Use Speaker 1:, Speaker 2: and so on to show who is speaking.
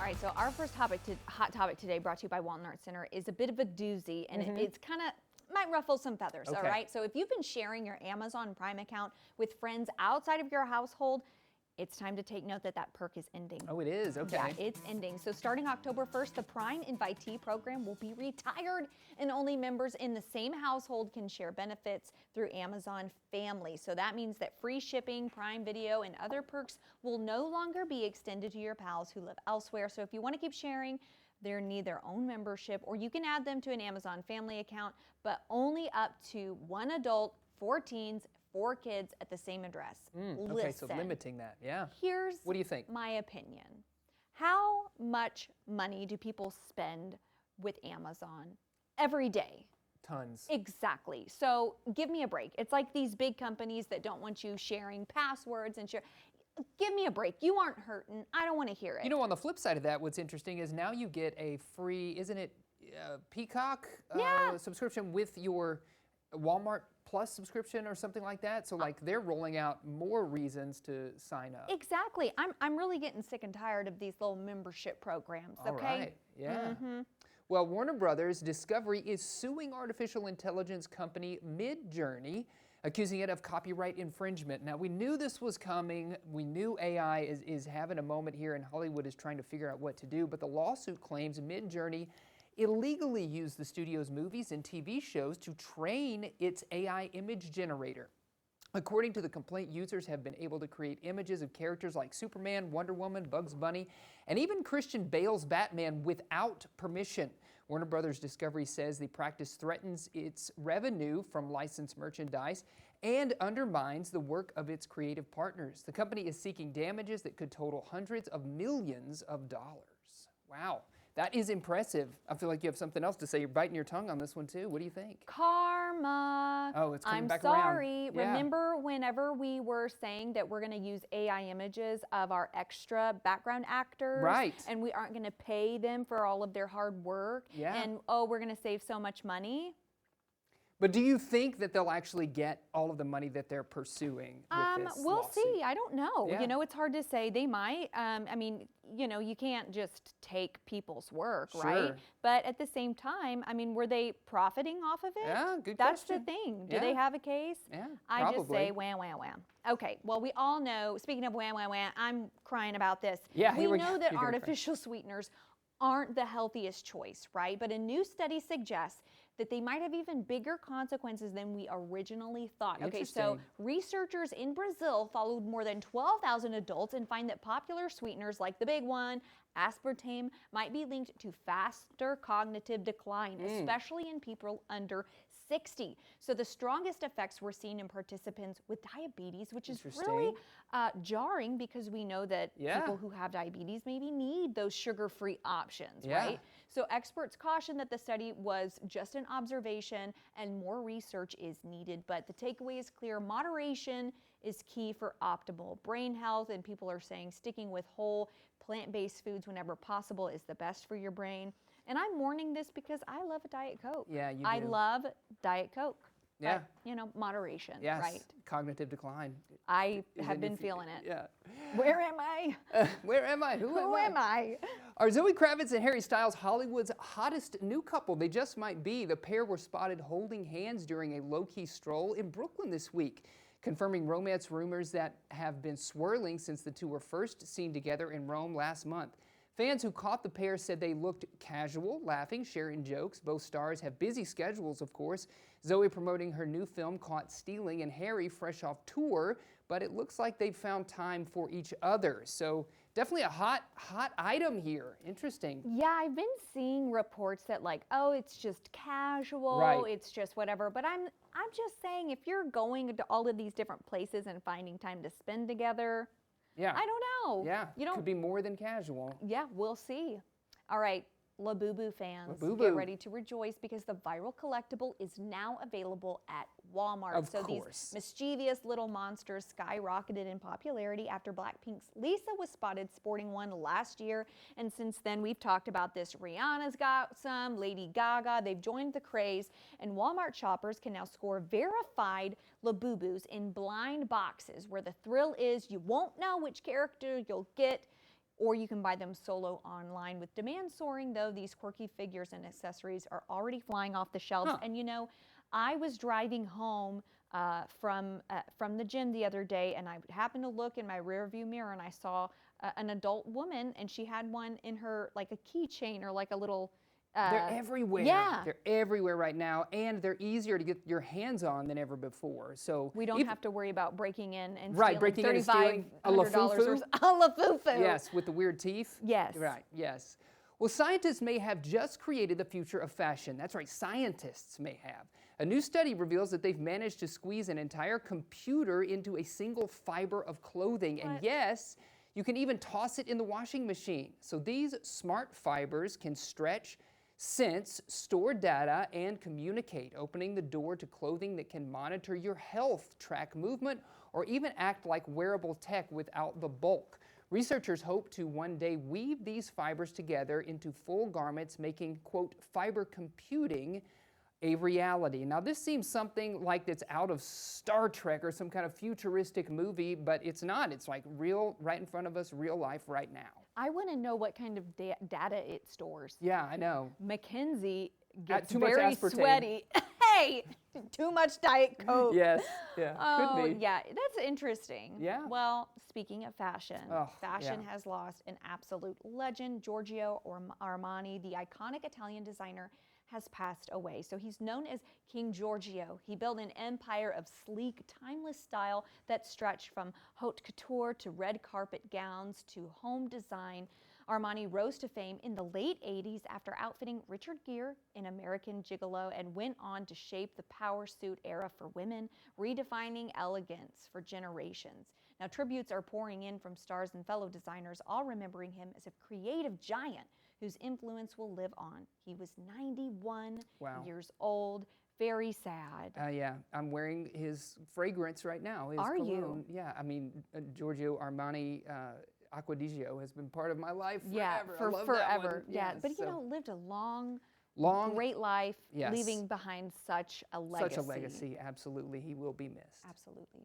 Speaker 1: right, so our first hot topic today, brought to you by Walton Center, is a bit of a doozy, and it's kind of might ruffle some feathers.
Speaker 2: Okay.
Speaker 1: All right, so if you've been sharing your Amazon Prime account with friends outside of your household, it's time to take note that that perk is ending.
Speaker 2: Oh, it is? Okay.
Speaker 1: Yeah, it's ending. So starting October 1st, the Prime Invitee program will be retired, and only members in the same household can share benefits through Amazon Family. So that means that free shipping, Prime Video, and other perks will no longer be extended to your pals who live elsewhere. So if you want to keep sharing, they need their own membership, or you can add them to an Amazon Family account, but only up to one adult, 4 teens, 4 kids at the same address.
Speaker 2: Okay, so limiting that, yeah.
Speaker 1: Here's
Speaker 2: what do you think?
Speaker 1: My opinion. How much money do people spend with Amazon every day?
Speaker 2: Tons.
Speaker 1: Exactly. So give me a break. It's like these big companies that don't want you sharing passwords and share. Give me a break. You aren't hurting. I don't want to hear it.
Speaker 2: You know, on the flip side of that, what's interesting is now you get a free, isn't it, Peacock subscription with your Walmart Plus subscription or something like that. So like they're rolling out more reasons to sign up.
Speaker 1: Exactly. I'm really getting sick and tired of these little membership programs.
Speaker 2: All
Speaker 1: Okay.
Speaker 2: right. Yeah. Well, Warner Brothers Discovery is suing artificial intelligence company Midjourney, accusing it of copyright infringement. Now, we knew this was coming. We knew AI is having a moment here, and Hollywood is trying to figure out what to do. But the lawsuit claims Midjourney illegally used the studio's movies and TV shows to train its AI image generator. According to the complaint, users have been able to create images of characters like Superman, Wonder Woman, Bugs Bunny, and even Christian Bale's Batman without permission. Warner Brothers Discovery says the practice threatens its revenue from licensed merchandise and undermines the work of its creative partners. The company is seeking damages that could total hundreds of millions of dollars. Wow. That is impressive. I feel like you have something else to say. You're biting your tongue on this one too. What do you think?
Speaker 1: Karma.
Speaker 2: Oh, it's coming back
Speaker 1: I'm
Speaker 2: around.
Speaker 1: sorry.
Speaker 2: Yeah.
Speaker 1: Remember whenever we were saying that we're going to use AI images of our extra background actors?
Speaker 2: Right.
Speaker 1: And we aren't going to pay them for all of their hard work?
Speaker 2: Yeah.
Speaker 1: And, oh, we're going to save so much money?
Speaker 2: But do you think that they'll actually get all of the money that they're pursuing with this
Speaker 1: We'll
Speaker 2: lawsuit?
Speaker 1: see. I don't know.
Speaker 2: Yeah.
Speaker 1: You know, it's hard to say. They might. I mean, you know, you can't just take people's work, right?
Speaker 2: Sure.
Speaker 1: But at the same time, I mean, were they profiting off of it?
Speaker 2: Yeah, good
Speaker 1: That's
Speaker 2: question.
Speaker 1: the thing. Do
Speaker 2: Yeah.
Speaker 1: they have a case?
Speaker 2: Yeah,
Speaker 1: I just say
Speaker 2: probably.
Speaker 1: wham, wham, wham. Okay, well, we all know, speaking of wham, wham, wham, I'm crying about this.
Speaker 2: Yeah,
Speaker 1: we
Speaker 2: here we go.
Speaker 1: know that
Speaker 2: You're gonna cry.
Speaker 1: artificial sweeteners aren't the healthiest choice, right? But a new study suggests that they might have even bigger consequences than we originally thought. Okay, so
Speaker 2: Interesting.
Speaker 1: researchers in Brazil followed more than 12,000 adults and find that popular sweeteners like the big one, aspartame, might be linked to faster cognitive decline, especially in people under 60. So the strongest effects were seen in participants with diabetes, which is really jarring because we know that
Speaker 2: Yeah.
Speaker 1: people who have diabetes maybe need those sugar-free options,
Speaker 2: Yeah.
Speaker 1: right? So experts caution that the study was just an observation and more research is needed. But the takeaway is clear. Moderation is key for optimal brain health, and people are saying sticking with whole plant-based foods whenever possible is the best for your brain. And I'm mourning this because I love a Diet Coke.
Speaker 2: Yeah, you
Speaker 1: I
Speaker 2: do.
Speaker 1: love Diet Coke.
Speaker 2: Yeah.
Speaker 1: But, you know, moderation,
Speaker 2: Yes,
Speaker 1: right?
Speaker 2: cognitive decline.
Speaker 1: I
Speaker 2: is
Speaker 1: have
Speaker 2: in
Speaker 1: been
Speaker 2: your
Speaker 1: feeling it.
Speaker 2: Yeah.
Speaker 1: Where am I?
Speaker 2: Where am I? Who
Speaker 1: Who am I?
Speaker 2: Are Zoe Kravitz and Harry Styles Hollywood's hottest new couple? They just might be. The pair were spotted holding hands during a low-key stroll in Brooklyn this week, confirming romance rumors that have been swirling since the two were first seen together in Rome last month. Fans who caught the pair said they looked casual, laughing, sharing jokes. Both stars have busy schedules, of course. Zoe promoting her new film, Caught Stealing, and Harry fresh off tour, but it looks like they've found time for each other. So definitely a hot item here. Interesting.
Speaker 1: Yeah, I've been seeing reports that like, oh, it's just casual,
Speaker 2: Right.
Speaker 1: it's just whatever. But I'm just saying, if you're going to all of these different places and finding time to spend together,
Speaker 2: Yeah.
Speaker 1: I don't know.
Speaker 2: Yeah.
Speaker 1: You don't.
Speaker 2: Could be more than casual.
Speaker 1: Yeah, we'll see. All right, Labubu fans,
Speaker 2: Labubu.
Speaker 1: get ready to rejoice because the viral collectible is now available at Walmart.
Speaker 2: Of
Speaker 1: so
Speaker 2: course.
Speaker 1: these mischievous little monsters skyrocketed in popularity after Blackpink's Lisa was spotted sporting one last year. And since then, we've talked about this. Rihanna's got some, Lady Gaga, they've joined the craze. And Walmart shoppers can now score verified Labubus in blind boxes where the thrill is you won't know which character you'll get. or you can buy them solo online. With demand soaring, though, these quirky figures and accessories are already flying off the shelves.
Speaker 2: Huh.
Speaker 1: And you know, I was driving home from the gym the other day, and I happened to look in my rearview mirror, and I saw an adult woman, and she had one in her, like a keychain or like a little.
Speaker 2: They're everywhere.
Speaker 1: Yeah.
Speaker 2: They're everywhere right now, and they're easier to get your hands on than ever before. So
Speaker 1: We don't have to worry about breaking in and
Speaker 2: Right,
Speaker 1: stealing
Speaker 2: breaking in and stealing a
Speaker 1: $3,500 or
Speaker 2: lafufu?
Speaker 1: a lafufu.
Speaker 2: Yes, with the weird teeth.
Speaker 1: Yes.
Speaker 2: Right, yes. Well, scientists may have just created the future of fashion. That's right, scientists may have. A new study reveals that they've managed to squeeze an entire computer into a single fiber of clothing. And yes, you can even toss it in the washing machine. So these smart fibers can stretch, sense, store data, and communicate, opening the door to clothing that can monitor your health, track movement, or even act like wearable tech without the bulk. Researchers hope to one day weave these fibers together into full garments, making, quote, fiber computing a reality. Now, this seems something like that's out of Star Trek or some kind of futuristic movie, but it's not. It's like real, right in front of us, real life right now.
Speaker 1: I want to know what kind of data it stores.
Speaker 2: Yeah, I know.
Speaker 1: Mackenzie gets
Speaker 2: too much
Speaker 1: very
Speaker 2: aspartame.
Speaker 1: sweaty. Hey, too much Diet Coke.
Speaker 2: Yes, yeah,
Speaker 1: Oh,
Speaker 2: could be.
Speaker 1: yeah, that's interesting.
Speaker 2: Yeah.
Speaker 1: Well, speaking of fashion,
Speaker 2: Oh,
Speaker 1: fashion
Speaker 2: yeah.
Speaker 1: has lost an absolute legend. Giorgio Armani, the iconic Italian designer, has passed away. So he's known as King Giorgio. He built an empire of sleek, timeless style that stretched from haute couture to red carpet gowns to home design. Armani rose to fame in the late 80s after outfitting Richard Gere in American Gigolo and went on to shape the power suit era for women, redefining elegance for generations. Now, tributes are pouring in from stars and fellow designers, all remembering him as a creative giant whose influence will live on. He was 91
Speaker 2: Wow.
Speaker 1: years old. Very sad.
Speaker 2: Yeah, I'm wearing his fragrance right now. His
Speaker 1: Are you?
Speaker 2: cologne. Yeah, I mean, Giorgio Armani Acqua di Gio has been part of my life forever.
Speaker 1: Yeah,
Speaker 2: I
Speaker 1: for
Speaker 2: love that one.
Speaker 1: forever. Yeah,
Speaker 2: Yes,
Speaker 1: but you
Speaker 2: so
Speaker 1: know, lived a long,
Speaker 2: long,
Speaker 1: great life,
Speaker 2: yes.
Speaker 1: leaving behind such a legacy.
Speaker 2: such a legacy. Absolutely, he will be missed.
Speaker 1: Absolutely.